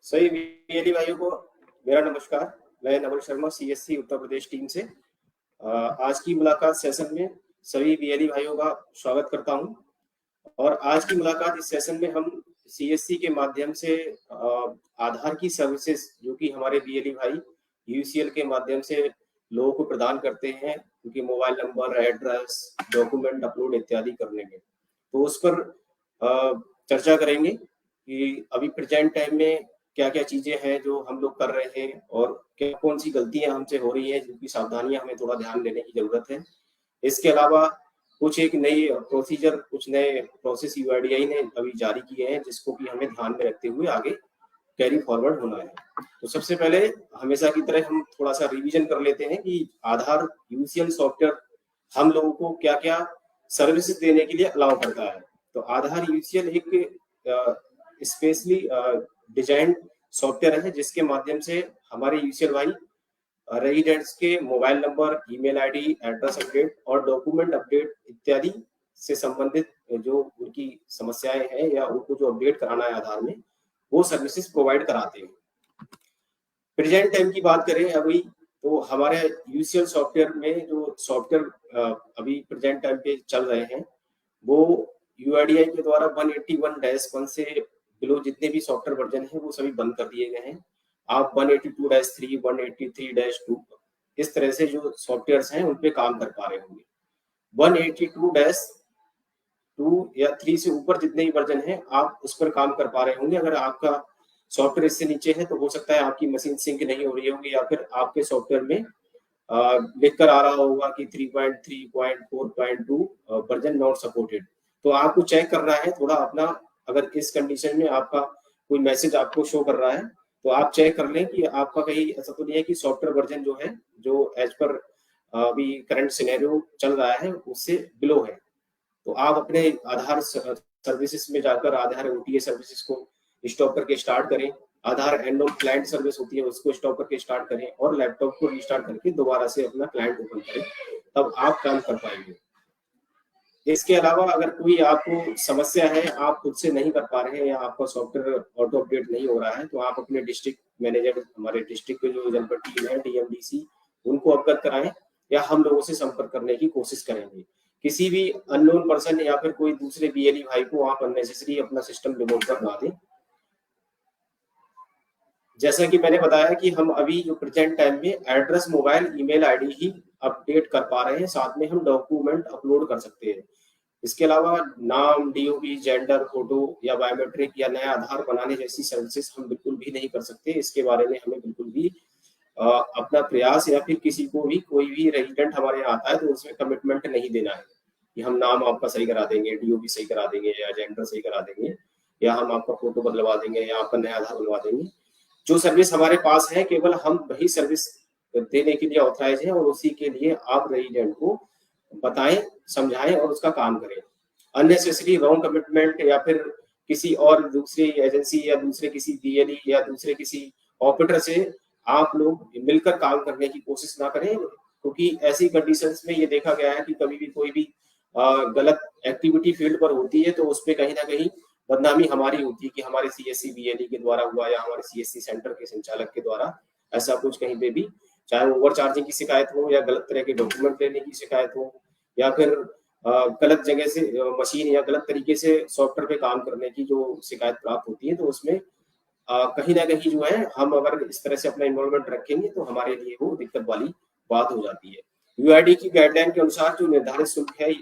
सही वीएलई भाइयों को मेरा नमस्कार। मैं नवल शर्मा सीएससी उत्तर प्रदेश टीम से आज की मुलाकात सेशन में सभी वीएलई भाइयों का स्वागत करता हूं। और आज की मुलाकात इस सेशन में हम सीएससी के माध्यम से आधार की सर्विसेज जो कि हमारे वीएलई भाई यूसीएल के माध्यम से लोगों को प्रदान करते हैं, उनके mobile number, address, document upload इत्यादि करने में, तो उस पर चर्चा करेंगे कि अभी प्रेजेंट टाइम में क्या क्या चीजें हैं जो हम लोग कर रहे हैं और क्या कौन सी गलतियां हमसे हो रही हैं, जिनकी सावधानियां हमें थोड़ा ध्यान देने की जरूरत है। इसके अलावा कुछ एक नई प्रोसीजर, कुछ नए प्रोसेस यूआईडीआई ने अभी जारी किए हैं, जिसको कि हमें ध्यान में रखते हुए आगे कैरी फॉरवर्ड होना है। तो सबसे पहले हमेशा की तरह हम थोड़ा सा रिवीजन कर लेते हैं कि आधार यूसीएल सॉफ्टवेयर हम लोगों को क्या क्या सर्विसेज देने के लिए अलाउ करता है। तो आधार यूसीएल एक स्पेशली डिजाइन सॉफ्टवेयर है, जिसके माध्यम से हमारे यूसीएल भाई रेजिडेंट्स के mobile number, email ID, address update और डॉक्यूमेंट अपडेट इत्यादि से संबंधित जो उनकी समस्याएं हैं या उनको जो अपडेट कराना है आधार में, वो सर्विसेज प्रोवाइड कराते हैं। प्रेजेंट टाइम की बात करें अभी, तो हमारे यूसीएल सॉफ्टवेयर में जो सॉफ्टवेयर अभी प्रेजेंट टाइम पे चल रहे हैं, वो यूआईडीआई के द्वारा 181-1 से बिलो जितने भी सॉफ्टवेयर वर्जन हैं वो सभी बंद कर दिए गए हैं। आप 182-3, 183-2 इस तरह से जो सॉफ्टवेयर्स हैं उन पे काम कर पा रहे होंगे। 182-2 या 3 से ऊपर जितने भी वर्जन हैं आप उस पर काम कर पा रहे होंगे। अगर आपका सॉफ्टवेयर इससे नीचे है तो हो सकता है आपकी मशीन सिंक नहीं हो रही होगी, या फिर आपके सॉफ्टवेयर में लिखकर आ रहा होगा कि 3.3.4.2 वर्जन नॉट सपोर्टेड। तो आपको चेक करना है थोड़ा अपना, अगर इस कंडीशन में आपका कोई मैसेज आपको शो कर रहा है तो आप चेक कर लें कि आपका कहीं ऐसा तो नहीं है कि सॉफ्टवेयर वर्जन जो है, जो एज पर अभी करंट सिनेरियो चल रहा है उससे बिलो है। तो आप अपने आधार सर्विसेज में जाकर आधार ओटीए सर्विसेज को स्टॉप करके स्टार्ट करें, आधार एंड ऑन क्लाइंट सर्विस होती है उसको स्टॉप करके स्टार्ट करें और लैपटॉप को रिस्टार्ट करके दोबारा से अपना क्लाइंट ओपन करें, तब आप काम कर पाएंगे। इसके अलावा अगर कोई आपको समस्या है, आप खुद से नहीं कर पा रहे हैं या आपका सॉफ्टवेयर ऑटो अपडेट नहीं हो रहा है, तो आप अपने डिस्ट्रिक्ट मैनेजर, हमारे डिस्ट्रिक्ट के जो जनपद टीम है डीएमडीसी, उनको अवगत कराएं या हम लोगों से संपर्क करने की कोशिश करेंगे। किसी भी अननोन पर्सन या फिर कोई दूसरे बीएलई भाई को आप अननेसेसरी अपना सिस्टम रिमोट पर ना दें। जैसा कि मैंने बताया कि हम अभी जो प्रेजेंट टाइम में एड्रेस, मोबाइल, ईमेल आईडी ही अपडेट कर पा रहे हैं, साथ में हम डॉक्यूमेंट अपलोड कर सकते हैं। इसके अलावा नाम, डीओबी, जेंडर, फोटो या बायोमेट्रिक या नया आधार बनाने जैसी सर्विसेज हम बिल्कुल भी नहीं कर सकते। इसके बारे में हमें बिल्कुल भी अपना प्रयास या फिर किसी को भी, कोई भी रेजिडेंट हमारे यहाँ आता है तो उसमें कमिटमेंट नहीं देना है कि हम नाम आपका सही करा देंगे, डीओबी सही करा देंगे या जेंडर सही करा देंगे या हम आपका फोटो बदलवा देंगे या आपका नया आधार बनवा देंगे। जो सर्विस हमारे पास है केवल हम वही सर्विस देने के लिए ऑथराइज है और उसी के लिए आप रेजिडेंट को बताएं, समझाएं और उसका काम करें। अननेसेसरी रॉन्ग कमिटमेंट या फिर किसी और दूसरी एजेंसी या दूसरे किसी बीएलई या दूसरे किसी ऑपरेटर से आप लोग मिलकर काम करने की कोशिश ना करें, क्योंकि ऐसी कंडीशंस में ये देखा गया है कि कभी भी कोई भी गलत एक्टिविटी फील्ड पर होती है तो उस पर कहीं ना कहीं बदनामी हमारी होती है कि हमारे सीएससी बीएलई के द्वारा हुआ या हमारे सीएससी सेंटर के संचालक के द्वारा ऐसा कुछ कहीं पे भी, चाहे ओवर चार्जिंग की शिकायत हो या गलत तरह के डॉक्यूमेंट लेने की शिकायत हो या फिर गलत जगह से मशीन या गलत तरीके से सॉफ्टवेयर पे काम करने की जो शिकायत प्राप्त होती है, तो उसमें कहीं ना कहीं जो है हम अगर इस तरह से अपना इन्वॉल्वमेंट रखेंगे तो हमारे लिए वो दिक्कत वाली बात हो जाती है। यूआईडी की गाइडलाइन के अनुसार जो निर्धारित शुल्क है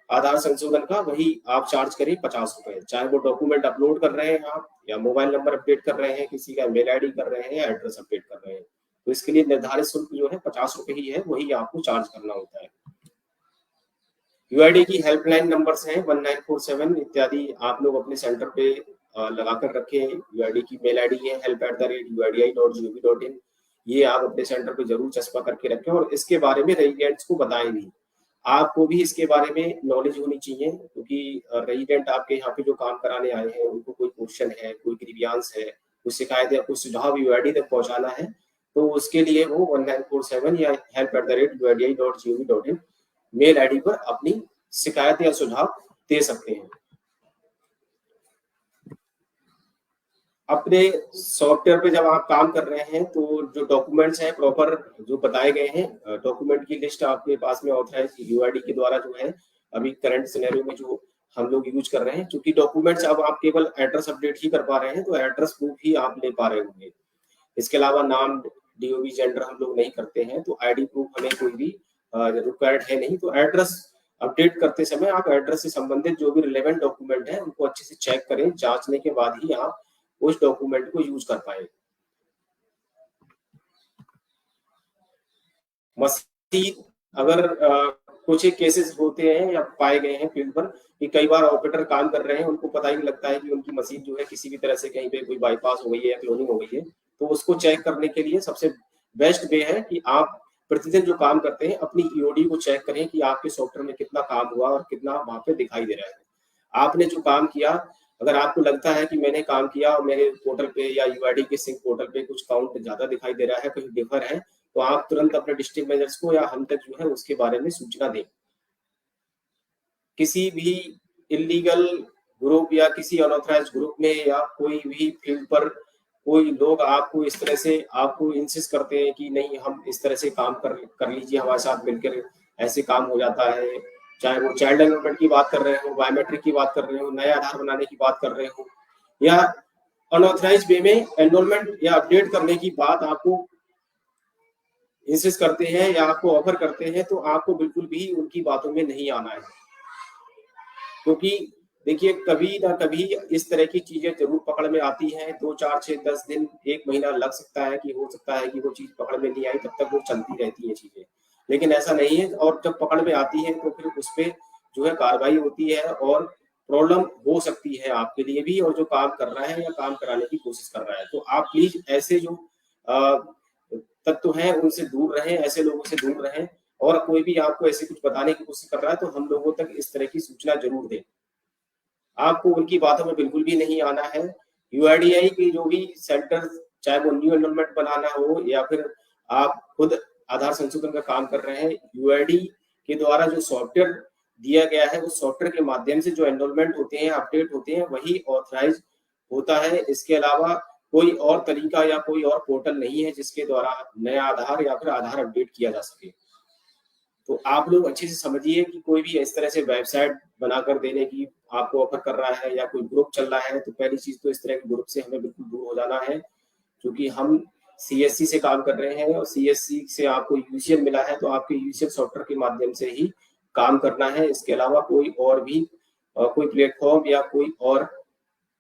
आधार संशोधन का, वही आप चार्ज करें 50 रुपए, चाहे वो डॉक्यूमेंट अपलोड कर रहे हैं आप या मोबाइल नंबर अपडेट कर रहे हैं, किसी का मेल आईडी कर रहे हैं या एड्रेस अपडेट कर रहे हैं, तो इसके लिए निर्धारित शुल्क जो है 50 रुपए ही है, वही आपको चार्ज करना होता है। यूआईडी की हेल्पलाइन नंबर्स हैं 1947 इत्यादि, आप लोग अपने सेंटर पे लगाकर रखें। यूआईडी की मेल आईडी है help@uidi.gov.in, ये आप अपने सेंटर पे जरूर चस्पा करके रखें और इसके बारे में रेजिडेंट्स को बताएं भी। आपको भी इसके बारे में नॉलेज होनी चाहिए, क्योंकि रेजिडेंट आपके यहाँ पे जो काम कराने आए हैं उनको कोई क्वेश्चन है, कोई ग्रीवियांस है, कोई शिकायत या कोई सुझाव यूआईडी तक पहुंचाना है, तो उसके लिए वो 1947 या help@uidi.gov.in मेल आईडी पर अपनी शिकायत या सुझाव दे सकते हैं। अपने सॉफ्टवेयर पे जब आप काम कर रहे हैं तो जो डॉक्यूमेंट्स हैं प्रॉपर जो बताए गए हैं, डॉक्यूमेंट की लिस्ट आपके पास में ऑथराइज यूआईडी के द्वारा जो है अभी करंट सिनेरियो में जो हम लोग यूज कर रहे हैं, क्योंकि डॉक्यूमेंट्स अब आप केवल एड्रेस अपडेट ही कर पा रहे हैं तो एड्रेस प्रूफ ही आप ले पा रहे होंगे। इसके अलावा नाम, डीओबी, जेंडर हम लोग नहीं करते हैं, तो आईडी प्रूफ हमें कोई भी रिक्वायर्ड है नहीं। तो एड्रेस अपडेट करते समय आप एड्रेस से संबंधित जो भी रिलेवेंट डॉक्यूमेंट है उनको अच्छे से चेक करें, जांचने के बाद ही आप उस डॉक्यूमेंट को यूज कर पाए। मशीन अगर कुछ एक केसेस होते हैं या पाए गए हैं फील्ड पर कि कई बार ऑपरेटर काम कर रहे हैं, उनको पता ही नहीं लगता है कि उनकी मशीन जो है किसी भी तरह से कहीं पे कोई बाईपास हो गई है या क्लोनिंग हो गई है, तो उसको चेक करने के लिए सबसे बेस्ट वे है कि आप प्रतिदिन जो काम करते हैं अपनी ईओडी को चेक करें कि आपके सॉफ्टवेयर में कितना काम हुआ और कितना वहां पे दिखाई दे रहा है। आपने जो काम किया, अगर आपको लगता है कि मैंने काम किया और मेरे पोर्टल पे या यूआईडी के सिंक पोर्टल पे कुछ काउंट ज्यादा दिखाई दे रहा है, कहीं डिफर है, तो आप तुरंत अपने डिस्ट्रिक्ट मैनेजर्स को या हम तक जो है उसके बारे में सूचना दें। किसी भी इलीगल ग्रुप या किसी अनऑथराइज्ड ग्रुप में या कोई भी फील्ड पर कोई लोग आपको इस तरह से आपको इंसिस्ट करते हैं कि नहीं हम इस तरह से काम कर लीजिए हमारे साथ मिलकर, ऐसे काम हो जाता है, चाहे वो चाइल्ड डेवलपमेंट की बात कर रहे हो, बायोमेट्रिक की बात कर रहे हो, नया आधार बनाने की बात कर रहे हो, या अनऑथराइज वे में एनरोलमेंट या अपडेट करने की बात आपको इंसिस्ट करते हैं या आपको ऑफर करते हैं, तो आपको बिल्कुल भी उनकी बातों में नहीं आना है। क्योंकि देखिए कभी ना कभी इस तरह की चीजें जरूर पकड़ में आती हैं, 2, 4, 6, 10 दिन, 1 महीना लग सकता है कि हो सकता है कि वो चीज पकड़ में नहीं आई, तब तक वो चलती रहती है चीजें, लेकिन ऐसा नहीं है। और जब पकड़ में आती है तो फिर उस पर जो है कार्रवाई होती है और प्रॉब्लम हो सकती है आपके लिए भी, और जो काम कर रहा है या काम कराने की कोशिश कर रहा है। तो आप प्लीज ऐसे जो तत्व हैं उनसे दूर रहें, ऐसे लोगों से दूर रहें, और कोई भी आपको ऐसे कुछ बताने की कोशिश कर रहा है तो हम लोगों तक इस तरह की सूचना जरूर दें। आपको उनकी बातों में बिल्कुल भी नहीं आना है। यूआईडीआई के जो भी सेंटर, चाहे वो न्यू एनरोलमेंट बनाना हो या फिर आप खुद आधार संशोधन का काम कर रहे हैं, यूआईडी के द्वारा जो सॉफ्टवेयर दिया गया है उस सॉफ्टवेयर के माध्यम से जो एनरोलमेंट होते हैं, अपडेट होते हैं, वही ऑथराइज होता है। इसके अलावा कोई और तरीका या कोई और पोर्टल नहीं है जिसके द्वारा नया आधार या फिर आधार अपडेट किया जा सके। तो आप लोग अच्छे से समझिए कि कोई भी इस तरह से वेबसाइट बनाकर देने की आपको ऑफर कर रहा है या कोई ग्रुप चल रहा है, तो पहली चीज तो इस तरह के ग्रुप से हमें बिल्कुल दूर हो जाना है, क्योंकि हम सीएससी से काम कर रहे हैं और सीएससी से आपको यूसीएल मिला है, तो आपके यूसीएल सॉफ्टवेयर के माध्यम से ही काम करना है। इसके अलावा कोई और भी कोई प्लेटफॉर्म या कोई और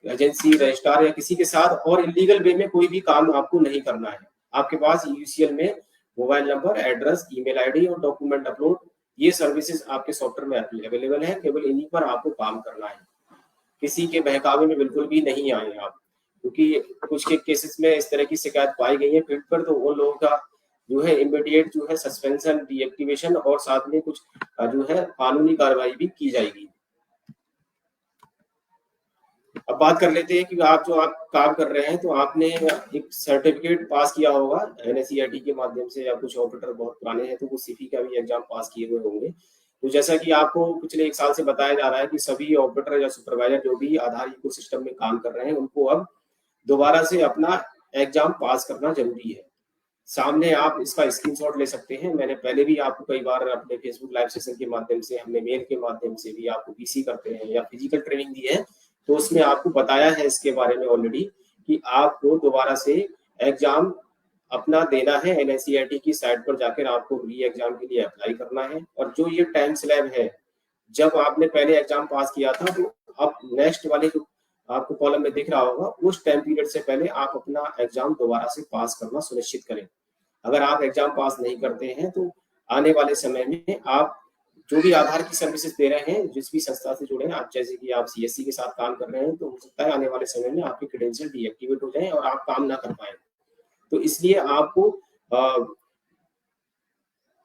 एजेंसी, रजिस्ट्रार या किसी के साथ और इलीगल वे में कोई भी काम आपको नहीं करना है। आपके पास यूसीएल में mobile number, address, email ID और डॉक्यूमेंट अपलोड, ये सर्विसेज आपके सॉफ्टवेयर में अवेलेबल है, केवल इन्हीं पर आपको काम करना है। किसी के बहकावे में बिल्कुल भी नहीं आए आप, क्योंकि कुछ के केसेस में इस तरह की शिकायत पाई गई है फील्ड पर, तो उन लोगों का जो है इमीडिएट जो है सस्पेंशन, डीएक्टिवेशन और साथ में कुछ जो है कानूनी कार्रवाई भी की जाएगी। अब बात कर लेते हैं कि आप काम कर रहे हैं तो आपने एक सर्टिफिकेट पास किया होगा एनएसईआरटी के माध्यम से, या कुछ ऑपरेटर बहुत पुराने हैं तो वो सीफी का भी एग्जाम पास किए हुए होंगे। तो जैसा कि आपको पिछले 1 साल से बताया जा रहा है कि सभी ऑपरेटर या सुपरवाइजर जो भी आधार इकोसिस्टम में काम कर रहे हैं उनको अब दोबारा से अपना एग्जाम पास करना जरूरी है। सामने आप इसका स्क्रीनशॉट ले सकते हैं। मैंने पहले भी आपको कई बार अपने फेसबुक लाइव सेशन के माध्यम से, हमने मेल के माध्यम से भी आपको पीसी करते हैं या फिजिकल ट्रेनिंग दी है, तो उसमें आपको बताया है इसके बारे में ऑलरेडी कि आपको दोबारा से एग्जाम अपना देना है। एनएसईआरटी की साइट पर जाकर आपको री एग्जाम के लिए अप्लाई करना है, और जो ये टाइम स्लैब है, जब आपने पहले एग्जाम पास किया था तो अब नेक्स्ट वाले जो आपको कॉलम में दिख रहा होगा उस टाइम पीरियड से पहले आप अपना एग्जाम दोबारा से पास करना सुनिश्चित करें। अगर आप एग्जाम पास नहीं करते हैं तो आने वाले समय में आप जो भी आधार की सर्विसेज दे रहे हैं, जिस भी संस्था से जुड़े हैं, आप जैसे कि आप सीएससी के साथ काम कर रहे हैं, तो हो सकता है आने वाले समय में आपके क्रेडेंशियल डीएक्टिवेट हो जाए और आप काम ना कर पाए। तो इसलिए आपको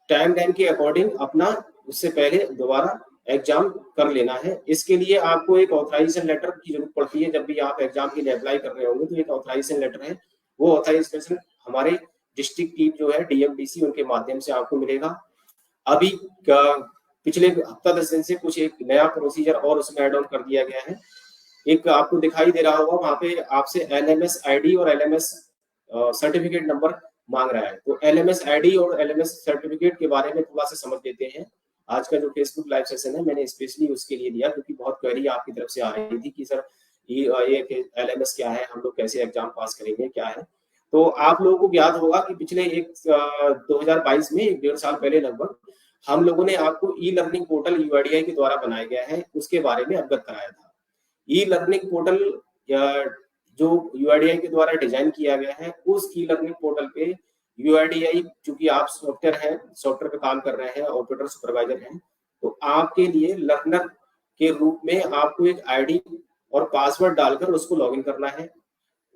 टाइम के अकॉर्डिंग अपना उससे पहले दोबारा एग्जाम कर लेना है। इसके लिए आपको एक ऑथराइजेशन लेटर की जरूरत पड़ती है। जब भी आप एग्जाम के लिए अप्लाई कर रहे होंगे तो एक ऑथराइजेशन लेटर है, वो ऑथराइजेशन हमारे डिस्ट्रिक्ट टीम जो है डीएमडीसी, उनके माध्यम से आपको मिलेगा। अभी पिछले हफ्ता 10 दिन से कुछ एक नया प्रोसीजर और उसमें एड ऑन कर दिया गया है। एक आपको दिखाई दे रहा होगा, वहां पे आपसे एलएमएस आईडी और एलएमएस सर्टिफिकेट नंबर मांग रहा है। तो एलएमएस आईडी और एलएमएस सर्टिफिकेट के बारे में थोड़ा सा समझ लेते हैं। आज का जो फेसबुक लाइव सेशन है मैंने स्पेशली उसके लिए दिया, क्योंकि बहुत क्वेरी आपकी तरफ से आ रही थी कि सर ये एलएमएस क्या है, हम लोग कैसे एग्जाम पास करेंगे, क्या है। तो आप लोगों को याद होगा कि पिछले 2022 में 1.5 साल पहले लगभग हम लोगों ने आपको ई लर्निंग पोर्टल यूआईडीआई के द्वारा बनाया गया है, उसके बारे में अवगत कराया था। ई लर्निंग पोर्टल जो यूआईडीआई के द्वारा डिजाइन किया गया है, उस ई लर्निंग पोर्टल पे यूआईडीआई, चूंकि आप सॉफ्टवेयर पे काम कर रहे हैं, ऑपरेटर सुपरवाइजर हैं, तो आपके लिए लर्नर के रूप में आपको एक आईडी और पासवर्ड डालकर उसको लॉगिन करना है।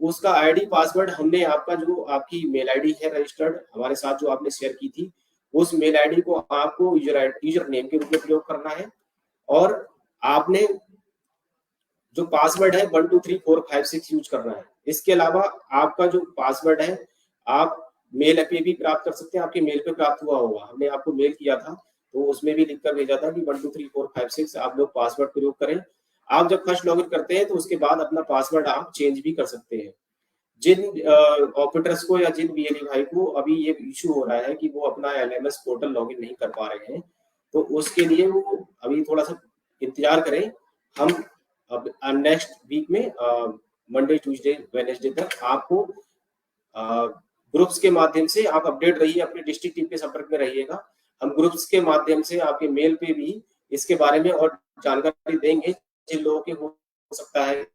उसका आईडी पासवर्ड हमने आपका जो आपकी मेल आईडी है रजिस्टर्ड हमारे साथ जो आपने शेयर की थी, उस मेल आईडी को आपको यूजर नेम के रूप में प्रयोग करना है। और आपने जो पासवर्ड है 1 2 3 4 5 6 यूज करना है। इसके अलावा आपका जो पासवर्ड है आप मेल पे भी प्राप्त कर सकते हैं, आपके मेल पे प्राप्त हुआ होगा, हमने आपको मेल किया था तो उसमें भी लिखकर भेजा था कि 1 2 3 4 5 6 आप लोग पासवर्ड प्रयोग करें। आप जब फर्स्ट लॉगिन करते हैं तो उसके बाद अपना पासवर्ड आप चेंज भी कर सकते हैं। जिन ऑपरेटर्स को या जिन बीएलई भाई को अभी ये इशू हो रहा है कि वो अपना एलएमएस पोर्टल लॉगिन नहीं कर पा रहे हैं, तो उसके लिए वो अभी थोड़ा सा इंतजार करें। हम अब नेक्स्ट वीक में मंडे ट्यूसडे वेडनेसडे तक आपको ग्रुप्स के माध्यम से आप अपडेट रहिए, अपने डिस्ट्रिक्ट टीम के संपर्क में रहिएगा। हम ग्रुप्स के माध्यम से आपके मेल पे भी इसके बारे में और जानकारी देंगे। जिन लोगों के हो सकता है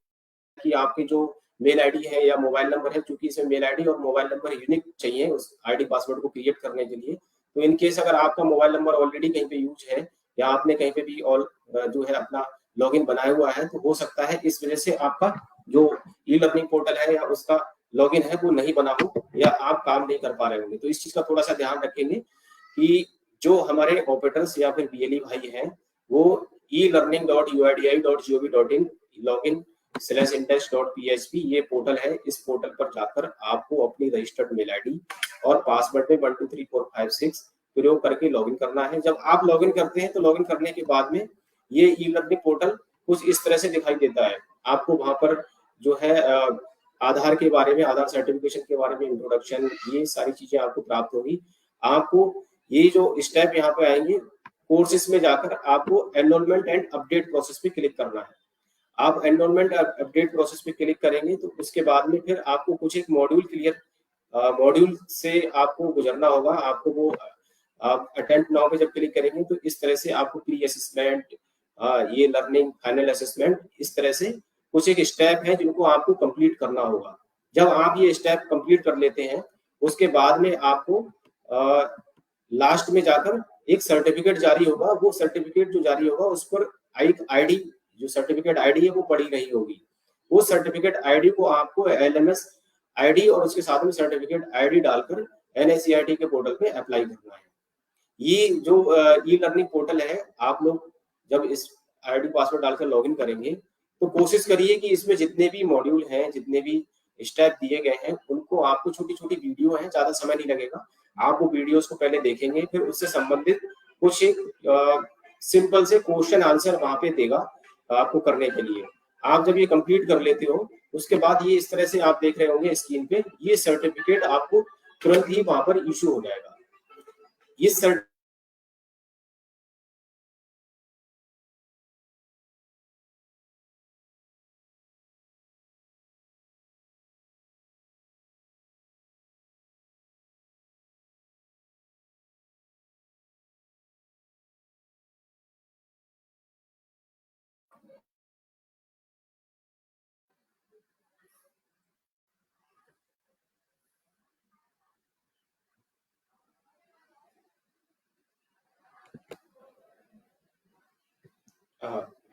कि आपके जो मेल आईडी है या मोबाइल नंबर है, चूंकि इसमें मेल आईडी और मोबाइल नंबर यूनिक चाहिए उस आईडी पासवर्ड को क्रिएट करने के लिए, तो इन केस अगर आपका मोबाइल नंबर ऑलरेडी कहीं पे यूज है या आपने कहीं पे भी और जो है अपना लॉगिन बनाया हुआ है, तो हो सकता है इस वजह से आपका जो ई लर्निंग पोर्टल है या उसका लॉगिन है वो नहीं बना हो या आप काम नहीं कर पा रहे होंगे। तो इस चीज का थोड़ा सा ध्यान रखेंगे कि जो हमारे ऑपरेटर्स या फिर बीएलई भाई हैं वो e-learning.uidi.gov.in login/index.php ये पोर्टल है। इस पोर्टल पर जाकर आपको अपनी रजिस्टर्ड मेल आईडी और पासवर्ड में 1 2 3 4 5 6 प्रयोग करके लॉगिन करना है। जब आप लॉगिन करते हैं तो लॉगिन करने के बाद में ये ई लर्निंग पोर्टल कुछ इस तरह से दिखाई देता है। आपको वहां पर जो है आधार के बारे में, आधार सर्टिफिकेशन के बारे में इंट्रोडक्शन, ये सारी चीजें आपको प्राप्त होगी। आपको ये जो स्टेप यहाँ पे आएंगे, कोर्सेस में जाकर आपको एनरोलमेंट एंड अपडेट प्रोसेस पे क्लिक करना है। आप एनरोलमेंट अपडेट प्रोसेस पे क्लिक करेंगे तो उसके बाद में फिर आपको कुछ एक मॉड्यूल से आपको गुजरना होगा। आपको वो आप अटेम्प्ट नाउ पे जब क्लिक करेंगे तो इस तरह से आपको प्री असेसमेंट, ये लर्निंग, फाइनल असेसमेंट, इस तरह से कुछ एक स्टेप है जिनको आपको कंप्लीट करना होगा। जब आप ये स्टेप कंप्लीट कर लेते हैं उसके बाद में आपको लास्ट में जाकर एक सर्टिफिकेट जारी होगा। वो सर्टिफिकेट जो जारी होगा उस पर एक आईडी, जो सर्टिफिकेट आईडी है वो पड़ी रही होगी। वो सर्टिफिकेट आईडी को आपको एलएमएस आईडी और उसके साथ में सर्टिफिकेट आईडी डालकर एनआईसीईआरटी के पोर्टल पे अप्लाई करना है। ये जो ई लर्निंग पोर्टल है, आप लोग जब इस आईडी पासवर्ड डालकर लॉगिन करेंगे तो कोशिश करिए कि इसमें जितने भी मॉड्यूल हैं, जितने भी स्टेप दिए गए हैं, उनको आपको छोटी-छोटी वीडियो है, ज्यादा समय नहीं लगेगा। आप वो वीडियोस को पहले देखेंगे, फिर उससे संबंधित कुछ एक सिंपल से क्वेश्चन आंसर वहां पे देगा आपको करने के लिए। आप जब ये कंप्लीट कर लेते हो उसके बाद ये इस तरह से आप देख रहे होंगे स्क्रीन पे, ये सर्टिफिकेट आपको तुरंत ही वहां पर इशू हो जाएगा। इस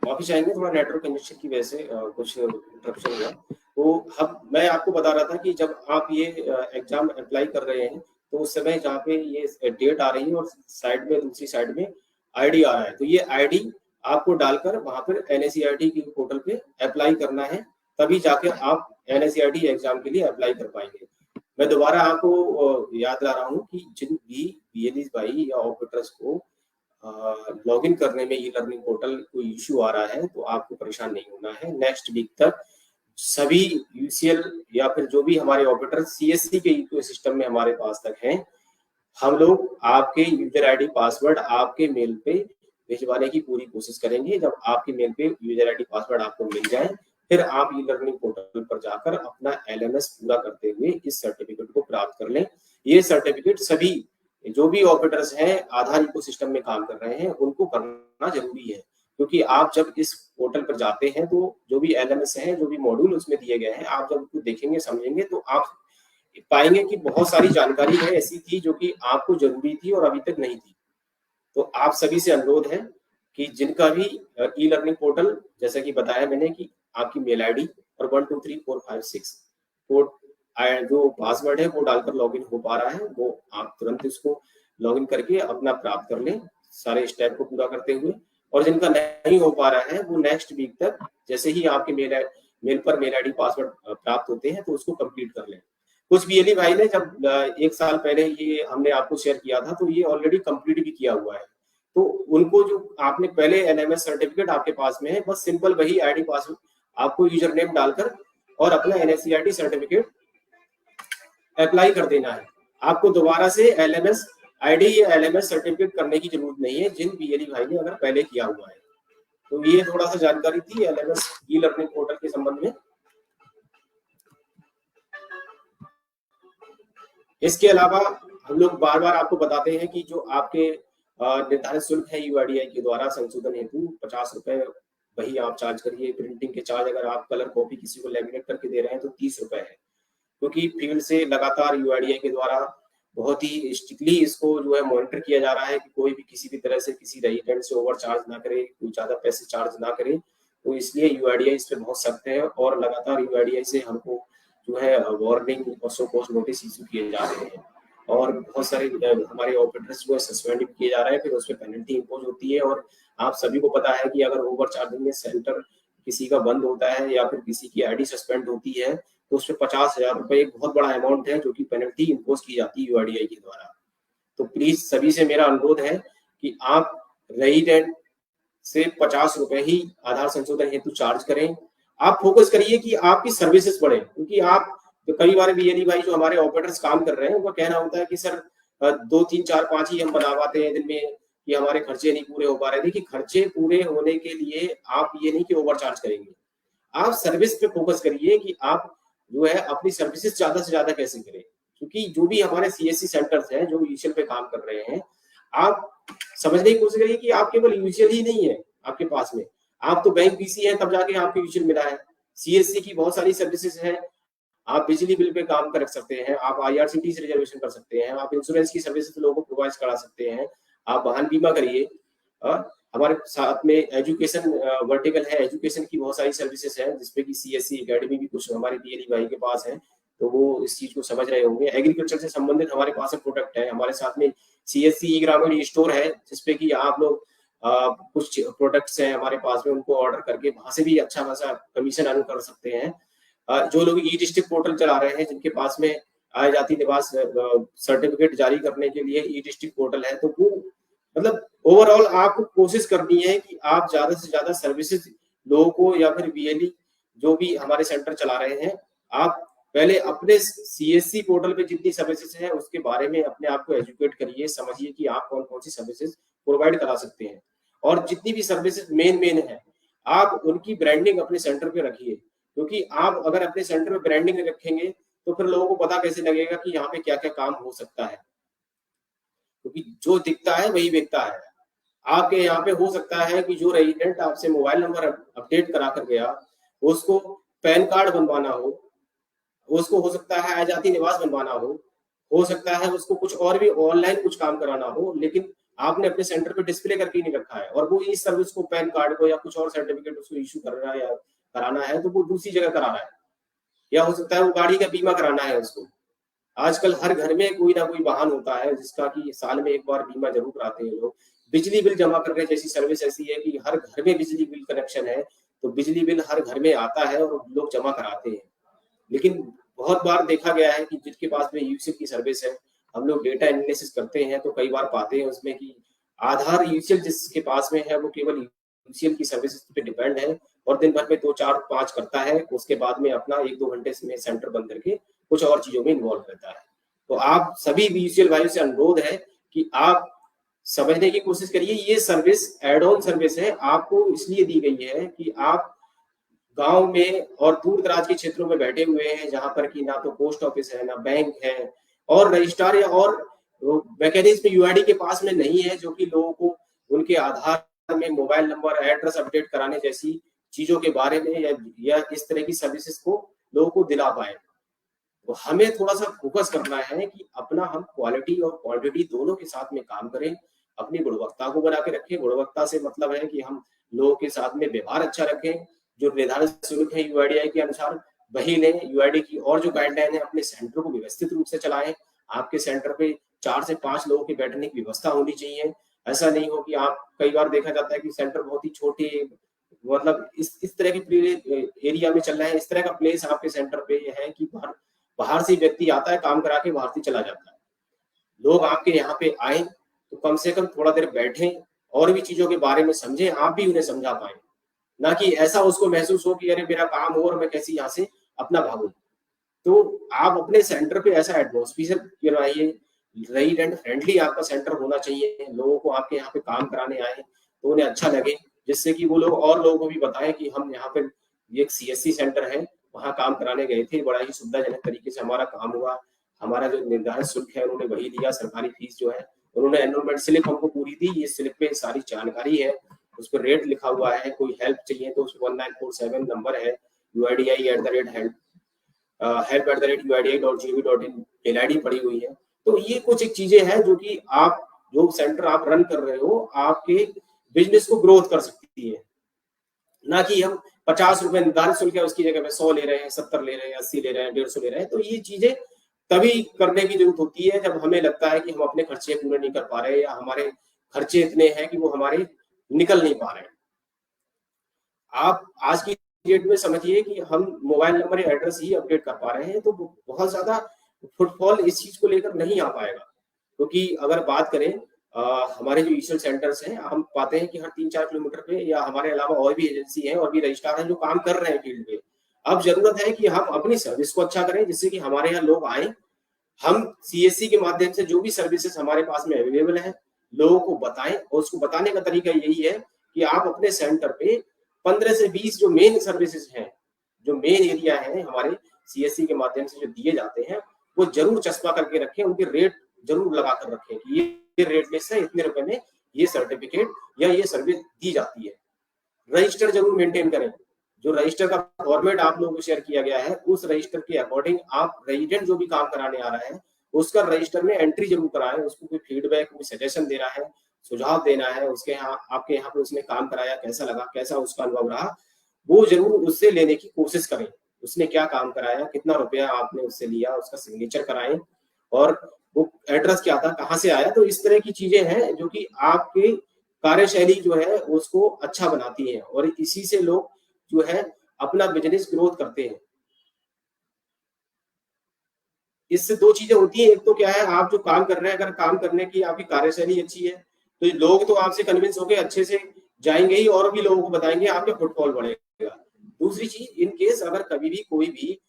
वापिस आएंगे, थोड़ा नेटवर्क कंजेशन की वजह से कुछ इंटरप्शन हुआ। तो अब मैं आपको बता रहा था कि जब आप ये एग्जाम अप्लाई कर रहे हैं तो उस समय जहाँ पे ये डेट आ रही है और साइड में, दूसरी साइड में आईडी आ रहा है, तो ये आईडी आपको डालकर वहां पर एनआईसीईआरटी के पोर्टल पे अप्लाई करना है, तभी जाके आप एनआईसीईआरटी एग्जाम के लिए अप्लाई कर पाएंगे। मैं दोबारा आपको याद दिला रहा हूँ कि जिन भी बीएलई भाई या ऑपरेटर्स को लॉगिन करने में ई लर्निंग पोर्टल कोई इश्यू आ रहा है तो आपको परेशान नहीं होना है। नेक्स्ट वीक तक सभी यूसीएल या फिर जो भी हमारे ऑपरेटर सीएससी के इकोसिस्टम में हमारे पास तक हैं, हम लोग आपके यूजर आईडी पासवर्ड आपके मेल पे भिजवाने की पूरी कोशिश करेंगे। जब आपके मेल पे यूजर आईडी पासवर्ड आपको मिल जाए, फिर आप ई लर्निंग पोर्टल पर जाकर अपना एलएमएस पूरा करते हुए इस सर्टिफिकेट को प्राप्त कर लें। ये सर्टिफिकेट सभी जो भी ऑपरेटर्स हैं आधार इकोसिस्टम में काम कर रहे हैं उनको करना जरूरी है, क्योंकि आप जब इस पोर्टल पर जाते हैं तो जो भी एलएमएस है, जो भी मॉड्यूल उसमें दिए गए हैं, आप जब उसको देखेंगे समझेंगे तो आप पाएंगे कि बहुत सारी जानकारी है ऐसी थी जो कि आपको जरूरी थी और अभी तक नहीं थी। तो आप सभी से अनुरोध है कि जिनका भी ई लर्निंग पोर्टल, जैसा कि बताया मैंने कि आपकी मेल आईडी और 1 2 3 4 5 6 कोड जो पासवर्ड है वो डालकर लॉगिन हो पा रहा है, वो आप तुरंत इसको लॉगिन करके अपना प्राप्त कर लें सारे स्टेप को पूरा करते हुए। और जिनका नहीं हो पा रहा है वो नेक्स्ट वीक तक जैसे ही आपके मेल पर मेल आईडी पासवर्ड प्राप्त होते हैं तो उसको कंप्लीट कर लें। कुछ बीएलई भाई ने जब 1 साल पहले ये हमने आपको शेयर किया था तो ये ऑलरेडी कंप्लीट भी किया हुआ है, तो उनको जो आपने पहले एनएमएस सर्टिफिकेट आपके पास में है, बस सिंपल वही आईडी पासवर्ड आपको यूजर नेम डालकर और अपना एनएससीआईटी सर्टिफिकेट अप्लाई कर देना है। आपको दोबारा से एलएमएस आईडी या एलएमएस सर्टिफिकेट करने की जरूरत नहीं है जिन बीएलई भाई ने अगर पहले किया हुआ है। तो ये थोड़ा सा जानकारी थी एलएमएस ई लर्निंग पोर्टल के संबंध में। इसके अलावा हम लोग बार बार आपको बताते हैं कि जो आपके निर्धारित शुल्क है यूआईडीआई के द्वारा संशोधन हेतु 50 रुपए वही आप चार्ज करिए। प्रिंटिंग के चार्ज अगर आप कलर कॉपी किसी को लैमिनेट करके दे रहे हैं तो 30 रुपए है, क्योंकि फील्ड से लगातार यूआईडीआई के द्वारा बहुत ही स्ट्रिक्टली इसको जो है मॉनिटर किया जा रहा है कि कोई भी किसी भी तरह से किसी रेजिडेंट से ओवर चार्ज ना करे, कोई ज्यादा पैसे चार्ज ना करे। तो इसलिए यूआईडीआई इस पर बहुत सख्त है और लगातार यूआईडीआई से हमको जो है वार्निंग और सो कॉज नोटिस इशू किए जा रहे हैं और बहुत सारे हमारे ऑपरेटर्स जो है सस्पेंड भी किए जा रहे हैं, फिर उस पर पेनल्टी इम्पोज होती है। और आप सभी को पता है कि अगर ओवर चार्जिंग में सेंटर किसी का बंद होता है या फिर किसी की आईडी सस्पेंड होती है तो उस पर 50,000 रुपए एक बहुत बड़ा अमाउंट है जो कि पेनल्टी इम्पोज की जाती है यूआईडीआई के द्वारा। तो प्लीज सभी से मेरा अनुरोध है कि आप रेजिडेंट से 50 रुपए ही आधार संशोधन हेतु चार्ज करें। आप फोकस करिए कि आपकी सर्विसेज बढ़े, क्योंकि आप तो कई बार बीएलई भाई जो हमारे ऑपरेटर्स काम कर रहे हैं उनका कहना होता है कि सर 2 3 4 5 ही हम बना पाते हैं दिन में, कि हमारे खर्चे नहीं पूरे हो पा रहे। देखिए खर्चे पूरे होने के लिए आप ये नहीं कि ओवर चार्ज करेंगे, आप सर्विस पे फोकस करिए कि आप जो है अपनी सर्विसेज ज्यादा से ज्यादा कैसे करें। क्योंकि जो भी हमारे सीएससी सेंटर्स हैं जो यूसीएल पे काम कर रहे हैं, आप समझने की कोशिश करिए कि आप केवल यूसीएल ही नहीं है आपके पास में, आप तो बैंक पीसी है तब जाके आपको यूसीएल मिला है। सीएससी की बहुत सारी सर्विसेज है, आप बिजली बिल पे काम कर सकते हैं, आप आईआरसीटी से रिजर्वेशन कर सकते हैं, आप इंश्योरेंस की सर्विसेज लोगों को प्रोवाइड करा सकते हैं, आप वाहन बीमा करिए। हमारे साथ में एजुकेशन वर्टिकल है, एजुकेशन की बहुत सारी सर्विसेज हैं जिसपे कि सीएससी एकेडमी भी कुछ हमारे बीएलई भाई के पास है, तो वो इस चीज को समझ रहे होंगे। एग्रीकल्चर से संबंधित हमारे पास प्रोडक्ट है, हमारे साथ में सीएससी ई ग्रामीण स्टोर है जिसपे कि आप लोग कुछ प्रोडक्ट्स हैं हमारे पास में, उनको ऑर्डर करके वहां से भी अच्छा खासा कमीशन अर्न कर सकते हैं। जो लोग ई डिस्ट्रिक्ट पोर्टल चला रहे हैं, जिनके पास में आय जाति निवास सर्टिफिकेट जारी करने के लिए ई डिस्ट्रिक्ट पोर्टल है, तो वो मतलब ओवरऑल आपको कोशिश करनी है कि आप ज्यादा से ज्यादा सर्विसेज लोगों को या फिर बीएलई जो भी हमारे सेंटर चला रहे हैं, आप पहले अपने सीएससी पोर्टल पे जितनी सर्विसेज है उसके बारे में अपने आप को एजुकेट करिए, समझिए कि आप कौन कौन सी सर्विसेज प्रोवाइड करा सकते हैं। और जितनी भी सर्विसेज मेन है आप उनकी ब्रांडिंग अपने सेंटर पे रखिए, क्योंकि आप अगर अपने सेंटर में ब्रांडिंग रखेंगे तो फिर लोगों को पता कैसे लगेगा कि यहाँ पे क्या क्या काम हो सकता है, क्योंकि जो दिखता है वही बिकता है। आपके यहाँ पे हो सकता है कि जो रेजिडेंट आपसे मोबाइल नंबर अपडेट करा कर गया, उसको पैन कार्ड बनवाना हो, उसको हो सकता है आजादी निवास बनवाना हो सकता है उसको कुछ और भी ऑनलाइन कुछ काम कराना हो, लेकिन आपने अपने सेंटर पे डिस्प्ले करके नहीं रखा है और वो इस सर्विस को पैन कार्ड को या कुछ और सर्टिफिकेट उसको इशू कर रहा है या कराना है तो वो दूसरी जगह करा रहा है। या हो सकता है वो गाड़ी का बीमा कराना है उसको। आजकल हर घर में कोई ना कोई वाहन होता है जिसका कि साल में एक बार बीमा जरूर कराते हैं लोग। बिजली बिल जमा करने जैसी सर्विस ऐसी है कि हर घर में बिजली बिल कनेक्शन है, तो बिजली बिल हर घर में आता है और लोग जमा कराते हैं। लेकिन बहुत बार देखा गया है कि जिनके पास में यूसीएल की सर्विस है, हम लोग डेटा एनालिसिस करते हैं तो कई बार पाते हैं उसमें कि आधार यूसीएल जिसके पास में है वो केवल यूसीएल की सर्विसेज पे डिपेंड है और दिन भर में 2-4-5 करता है, उसके बाद में अपना 1-2 घंटे में सेंटर बंद करके कुछ और चीजों में इन्वॉल्व रहता है। तो आप सभी यूसीएल भाइयों से अनुरोध है कि आप समझने की कोशिश करिए, ये सर्विस एड ऑन सर्विस है, आपको इसलिए दी गई है कि आप गांव में और दूर दराज के क्षेत्रों में बैठे हुए हैं जहां पर कि ना तो पोस्ट ऑफिस है ना बैंक है और रजिस्ट्रार या और मैकेनिज्म यूआईडी के पास में नहीं है जो कि लोगों को उनके आधार में मोबाइल नंबर एड्रेस अपडेट कराने जैसी चीजों के बारे में या इस तरह की सर्विसेज को लोगों को दिला पाए। तो हमें थोड़ा सा फोकस करना है कि अपना हम क्वालिटी और क्वांटिटी दोनों के साथ में काम करें, अपनी गुणवत्ता को बना के रखें। गुणवत्ता से मतलब है कि हम लोगों के साथ में व्यवहार अच्छा रखें, जो निर्धारित शुल्क है यूआईडीआई के अनुसार वही लें, यूआईडी की और जो गाइडलाइन है अपने सेंटर को व्यवस्थित रूप से चलाएं। आपके सेंटर पे 4 से 5 लोगों के बैठने की व्यवस्था होनी चाहिए। ऐसा नहीं हो कि आप, कई बार देखा जाता है कि सेंटर बहुत ही छोटे, मतलब इस तरह के एरिया में चल रहे हैं, इस तरह का प्लेस आपके सेंटर पे है कि बाहर से व्यक्ति आता है, काम करा के बाहर से चला जाता है। लोग आपके यहाँ पे आए तो कम से कम थोड़ा देर बैठें और भी चीजों के बारे में समझें, आप भी उन्हें समझा पाए, ना कि ऐसा उसको महसूस हो कि अरे मेरा काम हो और मैं कैसे यहाँ से अपना भागूं। तो आप अपने सेंटर पे ऐसा एटमॉस्फेयर बनाइए, रेजिडेंट फ्रेंडली आपका सेंटर होना चाहिए। लोगों को आपके यहाँ पे काम कराने आए तो उन्हें अच्छा लगे, जिससे कि वो लोग और लोगों को भी बताएं कि हम यहाँ पे ये एक सीएससी सेंटर है, वहाँ काम कराने गए थे, बड़ा ही सुविधाजनक तरीके से हमारा काम हुआ, हमारा जो निर्धारित शुल्क है उन्होंने वही दिया, सरकारी फीस जो है उन्होंने एनरोलमेंट स्लिप हमको पूरी दी, ये स्लिप पे सारी जानकारी है, उस पर रेट लिखा हुआ है, कोई हेल्प चाहिए तो उस 1947 नंबर है, uidi@help@uidi.gov.in मेल आईडी पड़ी हुई है। तो ये कुछ एक चीजें हैं जो कि आप, जो सेंटर आप रन कर रहे हो, आपके बिजनेस को ग्रोथ कर सकती है, ना कि हम 50 रुपए निर्धारित शुल्क है उसकी जगह पे 100 ले रहे हैं, 70 ले रहे हैं, 80 ले रहे हैं, 150 ले रहे हैं। तो ये चीजें तभी करने की जरूरत होती है जब हमें लगता है कि हम अपने खर्चे पूरे नहीं कर पा रहे या हमारे खर्चे इतने हैं कि वो हमारे निकल नहीं पा रहे हैं। आप आज की डेट में समझिए कि हम मोबाइल नंबर या एड्रेस ही अपडेट कर पा रहे हैं, तो बहुत ज्यादा फुटफॉल इस चीज को लेकर नहीं आ पाएगा। क्योंकि अगर बात करें हमारे जो यूसीएल सेंटर्स हैं, हम पाते हैं कि हर 3-4 किलोमीटर पे या हमारे अलावा और भी एजेंसी हैं और भी रजिस्ट्रार हैं जो काम कर रहे हैं फील्ड पे। अब जरूरत है कि हम अपनी सर्विस को अच्छा करें जिससे कि हमारे यहाँ लोग आए, हम सीएससी के माध्यम से जो भी सर्विसेज हमारे पास में अवेलेबल है लोगों को बताएं, और उसको बताने का तरीका यही है कि आप अपने सेंटर पे 15 से 20 जो मेन सर्विसेज हैं, जो मेन एरिया है हमारे सीएससी के माध्यम से जो दिए जाते हैं, वो जरूर चस्पा करके रखें, उनके रेट जरूर लगा कर रखें कि ये रेट लिस्ट है, इतने रुपए में ये सर्टिफिकेट या ये सर्विस दी जाती है। रजिस्टर जरूर मेंटेन करें, जो रजिस्टर का फॉर्मेट आप लोगों को शेयर किया गया है उस रजिस्टर के अकॉर्डिंग आप रेजिडेंट जो भी काम कराने आ रहा है उसका रजिस्टर में एंट्री जरूर कराएं, उसको कोई फीडबैक, कोई सजेशन देना है, सुझाव देना है, उसके यहाँ आपके यहाँ पे उसने काम कराया कैसा लगा, कैसा उसका अनुभव रहा, वो जरूर उससे लेने की कोशिश करें। उसने क्या काम कराया, कितना रुपया आपने उससे लिया, उसका सिग्नेचर कराएं, और वो एड्रेस क्या था, कहाँ से आया। तो इस तरह की चीजें हैं जो कि आपके कार्यशैली जो है उसको अच्छा बनाती है और इसी से लोग जो है अपना बिजनेस ग्रोथ करते हैं। इससे दो चीजें होती हैं, एक तो क्या है, आप जो काम कर रहे हैं अगर काम करने की आपकी कार्यशैली अच्छी है तो लोग तो आपसे कन्विंस होकर अच्छे से जाएंगे ही और भी लोगों को बताएंगे, आपका फुटफॉल बढ़ेगा। दूसरी चीज, इन केस अगर कभी भी कोई भी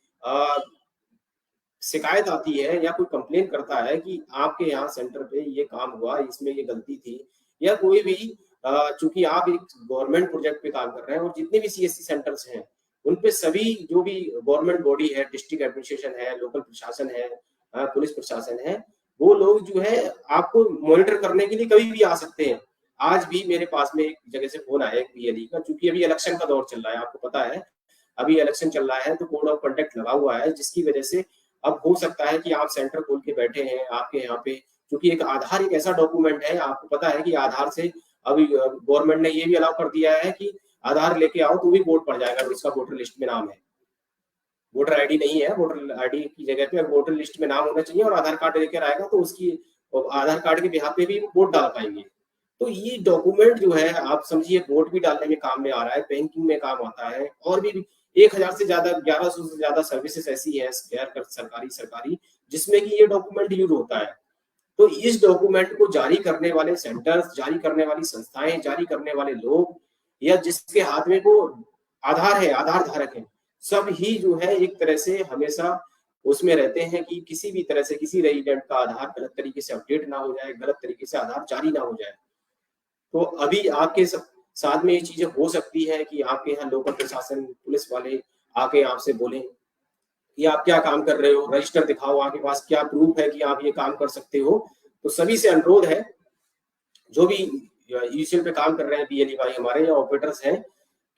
शिकायत आती है या कोई कंप्लेन करता है कि आपके यहाँ सेंटर पे ये काम हुआ, इसमें ये गलती थी, या कोई भी चूंकि आप एक गवर्नमेंट प्रोजेक्ट पे काम कर रहे हैं और जितने भी सीएससी सेंटर्स हैं उन पे सभी जो भी गवर्नमेंट बॉडी है, डिस्ट्रिक्ट एडमिनिस्ट्रेशन है, लोकल प्रशासन है, पुलिस प्रशासन है, वो लोग जो है आपको मॉनिटर करने के लिए कभी भी आ सकते हैं। आज भी मेरे पास में एक जगह से फोन आया एक बीएलई का, चूंकि अभी इलेक्शन का दौर चल रहा है, आपको पता है अभी इलेक्शन चल रहा है तो कोड ऑफ कंडक्ट लगा हुआ है, जिसकी वजह से अब हो सकता है कि आप सेंटर खोल के बैठे हैं, आपके यहाँ पे क्योंकि एक आधार एक ऐसा डॉक्यूमेंट है, आपको पता है कि आधार से अभी गवर्नमेंट ने ये भी अलाउ कर दिया है कि आधार लेके आओ तो भी वोट पड़ जाएगा, जिसका वोटर लिस्ट में नाम है। वोटर आईडी नहीं है, वोटर आईडी की जगह पे वोटर लिस्ट में नाम होना चाहिए और आधार कार्ड लेकर आएगा तो उसकी आधार कार्ड के बिहाफ पे भी वोट डाल पाएंगे। तो ये डॉक्यूमेंट जो है आप समझिए वोट भी डालने में काम में आ रहा है, बैंकिंग में काम आता है, और भी 1000 से ज्यादा 1100 से ज्यादा सर्विसेज ऐसी है सरकारी जिसमें कि ये डॉक्यूमेंट यूज होता है। तो इस डॉक्यूमेंट को जारी करने वाले सेंटर्स, जारी करने वाली संस्थाएं, जारी करने वाले लोग या जिसके हाथ में वो आधार है, आधार धारक है, सब ही जो है एक तरह से हमेशा उसमें रहते हैं कि किसी भी तरह से किसी रेजिडेंट का आधार गलत तरीके से अपडेट ना हो जाए, गलत तरीके से आधार जारी ना हो जाए। तो अभी आपके साथ में ये चीजें हो सकती है कि आपके यहाँ लोकल प्रशासन, पुलिस वाले आके आपसे बोले कि आप क्या काम कर रहे हो, रजिस्टर दिखाओ, आपके पास क्या प्रूफ है कि आप ये काम कर सकते हो। तो सभी से अनुरोध है, जो भी यूसीएल पे काम कर रहे हैं बीएलई भाई हमारे या ऑपरेटर्स हैं,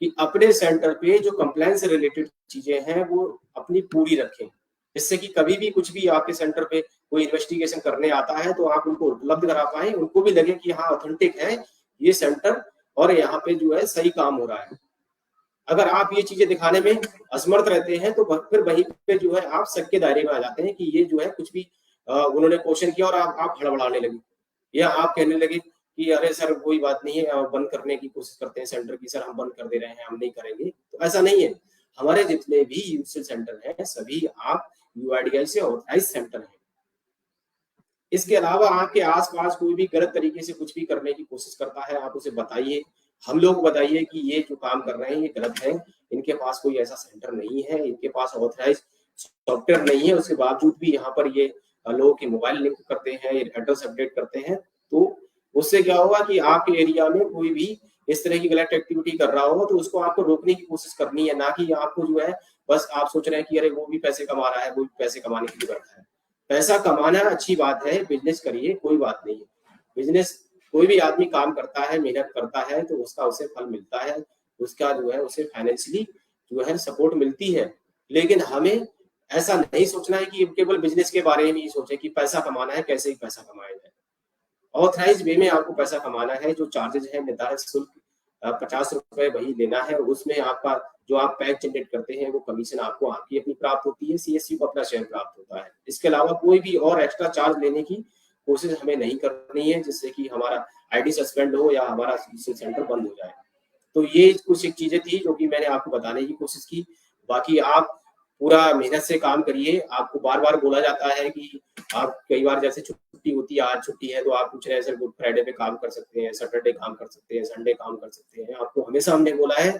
कि अपने सेंटर पे जो कंप्लायंस से रिलेटेड चीजें हैं वो अपनी पूरी रखें, जिससे कि कभी भी कुछ भी आपके सेंटर पे कोई इन्वेस्टिगेशन करने आता है तो आप उनको उपलब्ध करा पाए, उनको भी लगे कि हाँ ऑथेंटिक है ये सेंटर और यहाँ पे जो है सही काम हो रहा है। अगर आप ये चीजें दिखाने में असमर्थ रहते हैं तो फिर वहीं पे जो है आप शक के दायरे में आ जाते हैं कि ये जो है कुछ भी उन्होंने क्वेश्चन किया और आप हड़बड़ाने लगे या आप कहने लगे कि अरे सर कोई बात नहीं है, बंद करने की कोशिश करते हैं सेंटर की, सर हम बंद कर दे रहे हैं, हम नहीं करेंगे। तो ऐसा नहीं है, हमारे जितने भी यूसीएल सेंटर हैं सभी आप यूआईडीआई से ऑथराइज सेंटर हैं। इसके अलावा आपके आसपास कोई भी गलत तरीके से कुछ भी करने की कोशिश करता है, आप उसे बताइए, हम लोग बताइए कि ये जो काम कर रहे हैं ये गलत है, इनके पास कोई ऐसा सेंटर नहीं है, इनके पास ऑथराइज सॉफ्टवेयर नहीं है, उसके बावजूद भी यहाँ पर ये लोगों के मोबाइल लिंक करते हैं, एड्रेस अपडेट करते हैं। तो उससे क्या होगा कि आपके एरिया में कोई भी इस तरह की गलत एक्टिविटी कर रहा हो तो उसको आपको रोकने की कोशिश करनी है, ना कि आपको जो है बस आप सोच रहे हैं कि अरे वो भी पैसे कमा रहा है, वो भी पैसे कमाने के लिए बैठा है। पैसा कमाना अच्छी बात है, बिजनेस करिए, कोई बात नहीं है। बिजनेस कोई भी आदमी काम करता है, मेहनत करता है तो उसका उसे फल मिलता है, उसका जो है उसे फाइनेंशियली जो है सपोर्ट मिलती है। लेकिन हमें ऐसा नहीं सोचना है कि केवल बिजनेस के बारे में ही सोचे कि पैसा कमाना है, कैसे ही पैसा कमाया जाए। ऑथराइज वे में आपको पैसा कमाना है, जो चार्जेज है निर्धारित शुल्क 50 रुपए वही लेना है, उसमें आपका जो आप पैक जनरेट करते हैं वो कमीशन आपको आपकी अपनी प्राप्त होती है, सीएससी को अपना शेयर प्राप्त होता है। इसके अलावा कोई भी और एक्स्ट्रा चार्ज लेने की कोशिश हमें नहीं करनी है, जिससे कि हमारा आईडी सस्पेंड हो या हमारा सेंटर बंद हो जाए। तो ये कुछ एक चीजें थी जो कि मैंने आपको बताने की कोशिश की। बाकी आप पूरा मेहनत से काम करिए। आपको बार-बार बोला जाता है कि आप कई बार जैसे छुट्टी होती है, आज छुट्टी है तो आप पूछ रहे हैं सर गुड फ्राइडे पे काम कर सकते हैं, सैटरडे काम कर सकते हैं, संडे काम कर सकते हैं। आपको हमेशा हमने बोला है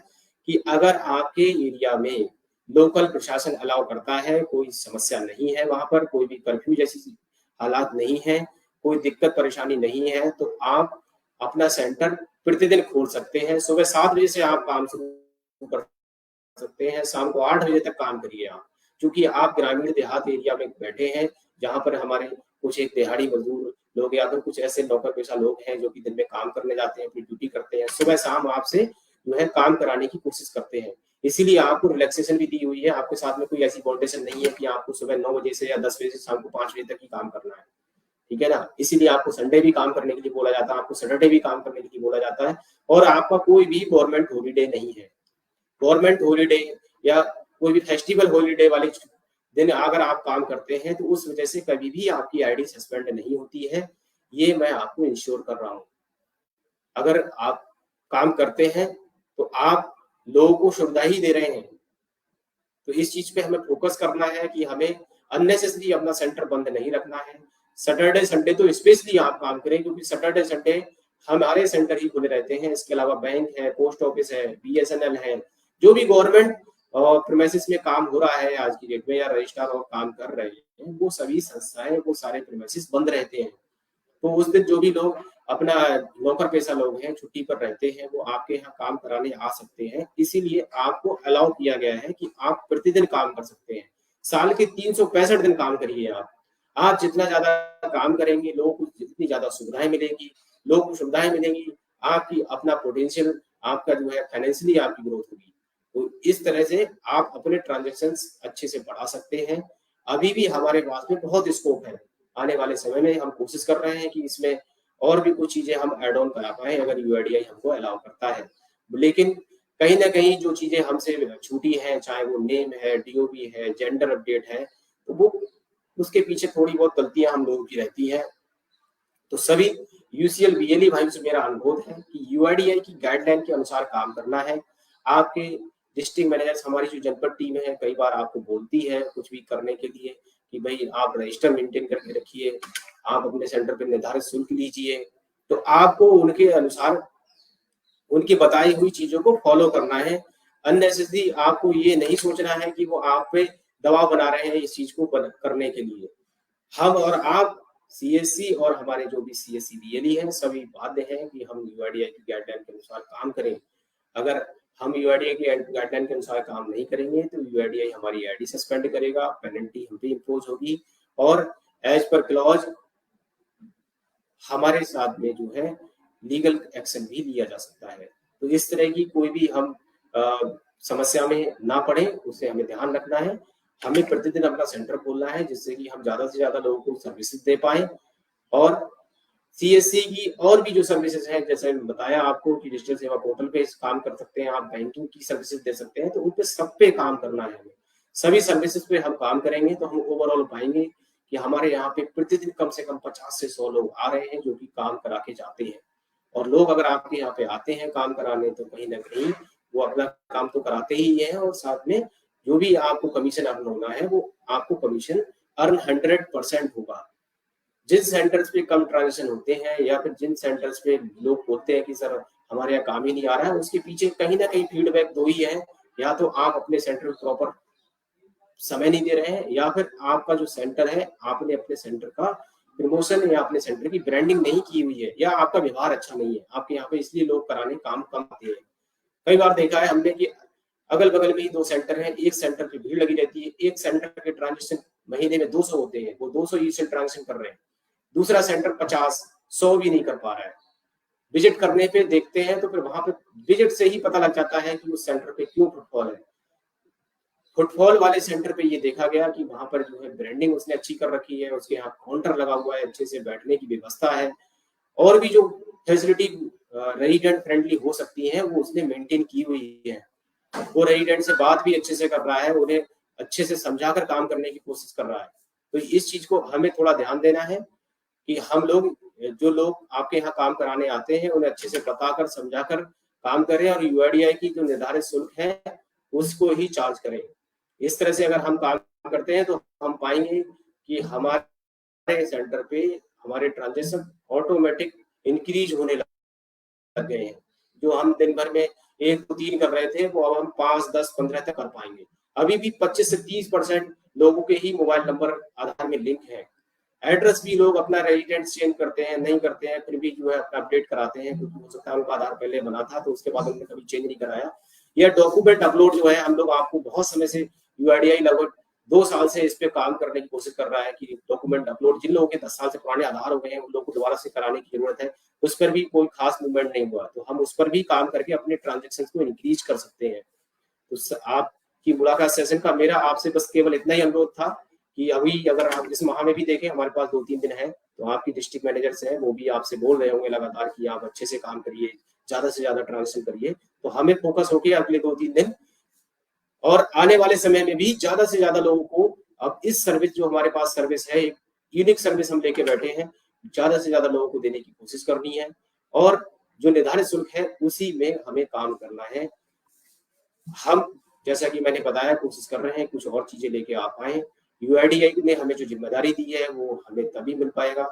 कि अगर आपके एरिया में लोकल प्रशासन अलाउ करता है, कोई समस्या नहीं है, वहां पर कोई भी कर्फ्यू जैसी हालात नहीं है, कोई दिक्कत परेशानी नहीं है, तो आप अपना सेंटर प्रतिदिन खोल सकते हैं। सुबह 7 बजे से आप काम शुरू कर सकते हैं, शाम को 8 बजे तक काम करिए आप, क्योंकि आप ग्रामीण देहात एरिया में बैठे हैं, जहाँ पर हमारे कुछ एक दिहाड़ी मजदूर लोग या फिर कुछ ऐसे नौकर पेशा लोग हैं जो कि दिन में काम करने जाते हैं, अपनी ड्यूटी करते हैं, सुबह शाम आपसे जो है काम कराने की कोशिश करते हैं। इसीलिए आपको रिलैक्सेशन भी दी हुई है, आपके साथ में कोई ऐसी बाउंडेशन नहीं है कि आपको सुबह 9 बजे से या 10 बजे से शाम को 5 बजे तक ही काम करना है, ठीक है ना? इसीलिए आपको संडे भी काम करने के लिए बोला जाता है, आपको सैटरडे भी काम करने के लिए बोला जाता है और आपका कोई भी गवर्नमेंट हॉलिडे नहीं है। गवर्नमेंट हॉलिडे या कोई भी फेस्टिवल हॉलिडे वाले दिन अगर आप काम करते हैं तो उस वजह से कभी भी आपकी आईडी सस्पेंड नहीं होती है, ये मैं आपको इंश्योर कर रहा हूँ। अगर आप काम करते हैं तो आप लोगों को सुविधा ही दे रहे हैं। तो इस चीज पे हमें फोकस करना है कि हमें अननेसेसरी अपना सेंटर बंद नहीं रखना है। सैटरडे संडे तो स्पेशली आप काम करें, क्योंकि सैटरडे संडे हमारे सेंटर ही खुले रहते हैं। इसके अलावा बैंक है, पोस्ट ऑफिस है, बीएसएनएल है, जो भी गवर्नमेंट प्रीमाइसेस में काम हो रहा है आज की डेट में या रजिस्ट्रार और काम कर रहे हैं, वो सभी संस्थाएं, वो सारे प्रीमाइसेस बंद रहते हैं। तो उस दिन जो भी लोग अपना नौकर पेशा लोग हैं, छुट्टी पर रहते हैं, वो आपके यहाँ काम कराने आ सकते हैं। इसीलिए आपको अलाउ किया गया है कि आप प्रतिदिन काम कर सकते हैं। साल के 365 दिन काम करिए आप। आप जितना ज्यादा काम करेंगे, लोगों को जितनी ज्यादा सुविधाएं मिलेंगी, लोगों को सुविधाएं मिलेंगी, आपकी अपना पोटेंशियल, आपका जो है फाइनेंशियली आपकी ग्रोथ होगी। तो इस तरह से आप अपने ट्रांजेक्शन अच्छे से बढ़ा सकते हैं। अभी भी हमारे पास में बहुत स्कोप है। आने वाले समय में हम कोशिश कर रहे हैं कि इसमें और भी कुछ चीजें हम ऐड ऑन करा पाए अगर यूआईडीआई हमको अलाउ करता है। लेकिन कहीं ना कहीं जो चीजें हमसे छूटी हैं, चाहे वो नेम है, डीओबी है, जेंडर अपडेट है, तो वो उसके पीछे थोड़ी बहुत गलतियां हम लोगों की रहती है। तो सभी यूसीएल बीएलई भाइयों से मेरा अनुरोध है कि यूआईडीआई की गाइडलाइन के अनुसार काम करना है। आपके डिस्ट्रिक्ट मैनेजर्स, हमारी जो जनपद टीम है, कई बार आपको बोलती है कुछ भी करने के लिए कि भाई आप रजिस्टर मेंटेन करके रखिए, आप अपने सेंटर पे निर्धारित शुल्क लीजिए, तो आपको उनके अनुसार उनकी बताई हुई चीजों को फॉलो करना है। अननेसेसरी आपको ये नहीं सोचना है कि वो आप पे दबाव बना रहे हैं इस चीज को करने के लिए। हम और आप सीएससी और हमारे जो भी सीएससी बीएलई है सभी बाध्य हैं कि हम यूआईडीआई की गाइडलाइन के अनुसार काम करें। अगर हम यूआईडीआई की गाइडलाइन के अनुसार काम नहीं करेंगे तो यूआईडीआई हमारी आईडी सस्पेंड करेगा, पेनल्टी हम पे इम्पोज होगी और एज पर क्लॉज हमारे साथ में जो है लीगल एक्शन भी लिया जा सकता है। तो इस तरह की कोई भी हम समस्या में ना पड़े उसे हमें ध्यान रखना है। हमें प्रतिदिन अपना सेंटर खोलना है जिससे कि हम ज्यादा से ज्यादा लोगों को सर्विसेज दे पाए और सीएससी की और भी जो सर्विसेज हैं, जैसे मैंने बताया आपको कि डिजिटल सेवा पोर्टल पे काम कर सकते हैं, आप बैंकिंग की सर्विसेज दे सकते हैं, तो उन पे सब पे काम करना है। हमें सभी सर्विसेज पे हम काम करेंगे तो हम ओवरऑल पाएंगे कि हमारे यहाँ पे प्रतिदिन कम से कम 50 से 100 लोग आ रहे हैं जो कि काम करा के जाते हैं। और लोग अगर आपके यहाँ पे आते हैं काम कराने तो कहीं ना कहीं वो अपना काम तो कराते ही है और साथ में जो भी आपको कमीशन अर्न होना है वो आपको कमीशन अर्न 100% होगा। जिन सेंटर्स पे कम ट्रांजेक्शन होते हैं या फिर जिन सेंटर्स पे लोग बोलते हैं कि सर हमारे यहाँ काम ही नहीं आ रहा है, उसके पीछे कहीं ना कहीं फीडबैक दो ही है, या तो आप अपने सेंटर में प्रॉपर समय नहीं दे रहे हैं या फिर आपका जो सेंटर है आपने अपने सेंटर का प्रमोशन या अपने सेंटर की ब्रांडिंग नहीं की हुई है या आपका व्यवहार अच्छा नहीं है आपके यहाँ पे, इसलिए लोग कराने काम कम आते हैं। कई बार देखा है हमने कि अगल बगल में ही 2 सेंटर हैं, एक सेंटर पे भीड़ लगी रहती है, एक सेंटर के ट्रांजेक्शन महीने में 200 होते हैं, वो 200 ई से ट्रांजेक्शन कर रहे हैं, दूसरा सेंटर 50-100 भी नहीं कर पा रहा है। विजिट करने पे देखते हैं तो फिर वहां पे विजिट से ही पता लग जाता है कि उस सेंटर पे क्यों फुटफॉल है। फुटफॉल वाले सेंटर पे ये देखा गया कि वहां पर जो है ब्रांडिंग उसने अच्छी कर रखी है, उसके यहाँ काउंटर लगा हुआ है, अच्छे से बैठने की व्यवस्था है और भी जो फैसिलिटी रेजिडेंट फ्रेंडली हो सकती है वो उसने मेंटेन की हुई है। वो रेजिडेंट से बात भी अच्छे से कर रहा है, उन्हें अच्छे से समझाकर काम करने की कोशिश कर रहा है। तो इस चीज को हमें थोड़ा ध्यान देना है कि हम लोग जो लोग आपके यहाँ काम कराने आते हैं उन्हें अच्छे से बताकर समझाकर काम करें और यूआईडीआई की जो निर्धारित शुल्क है उसको ही चार्ज करें। इस तरह से अगर हम काम करते हैं तो हम पाएंगे कि हमारे सेंटर पे हमारे ट्रांजेक्शन ऑटोमेटिक इंक्रीज होने लग गए हैं। जो हम दिन भर में 1-2-3 कर रहे थे वो अब हम 5, 10, 15 तक कर पाएंगे। अभी भी 25 से 30% लोगों के ही मोबाइल नंबर आधार में लिंक है। एड्रेस भी लोग अपना रेजिडेंस चेंज करते हैं, नहीं करते हैं, फिर भी जो है अपना अपडेट कराते हैं क्योंकि हो सकता है उनका आधार पहले बना था तो उसके बाद उन्होंने कभी चेंज नहीं कराया। या डॉक्यूमेंट अपलोड जो है हम लोग आपको बहुत समय से यूआईडीआई लगभग 2 साल से इस पे काम करने की कोशिश कर रहा है कि डॉक्यूमेंट अपलोड जिन लोगों के 10 साल से पुराने आधार हो गए हैं उन लोगों को दोबारा से कराने की जरूरत है, उस पर भी कोई खास मूवमेंट नहीं हुआ तो हम उस पर भी काम करके अपने ट्रांजेक्शन को इंक्रीज कर सकते हैं। तो आपकी मुलाकात सेशन का मेरा आपसे बस केवल इतना ही अनुरोध था कि अभी अगर आप इस माह में भी देखें हमारे पास 2-3 दिन है तो आपकी डिस्ट्रिक्ट मैनेजर से है वो भी आपसे बोल रहे होंगे लगातार कि आप अच्छे से काम करिए, ज्यादा से ज्यादा ट्रांजेक्शन करिए। तो हमें फोकस होकर अगले 2-3 दिन और आने वाले समय में भी ज्यादा से ज्यादा लोगों को अब इस सर्विस जो हमारे पास सर्विस है एक यूनिक सर्विस हम लेके बैठे हैं, ज्यादा से ज्यादा लोगों को देने की कोशिश करनी है और जो निर्धारित शुल्क है उसी में हमें काम करना है। हम जैसा कि मैंने बताया कोशिश कर रहे हैं कुछ और चीजें लेके आ पाए। यूआईडीआई ने हमें जो जिम्मेदारी दी है वो हमें तभी मिल पाएगा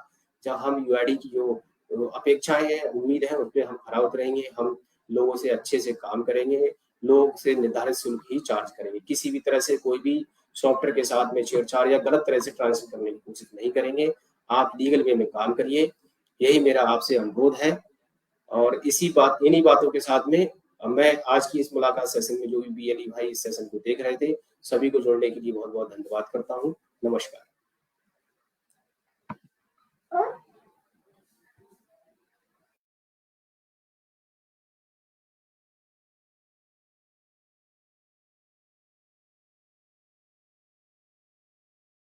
जब हम यूआईडी की जो अपेक्षाएं हैं उम्मीद है उस पर हम खरा उतरेंगे, हम लोगों से अच्छे से काम करेंगे, लोग से निर्धारित शुल्क ही चार्ज करेंगे, किसी भी तरह से कोई भी सॉफ्टवेयर के साथ में छेड़छाड़ या गलत तरह से ट्रांसफर करने की कोशिश नहीं करेंगे। आप लीगल वे में काम करिए, यही मेरा आपसे अनुरोध है। और इन्हीं बातों के साथ में मैं आज की इस मुलाकात सेशन में जो भी बीएलई भाई इस सेशन को देख रहे थे सभी को जोड़ने के लिए बहुत बहुत धन्यवाद करता हूँ। नमस्कार।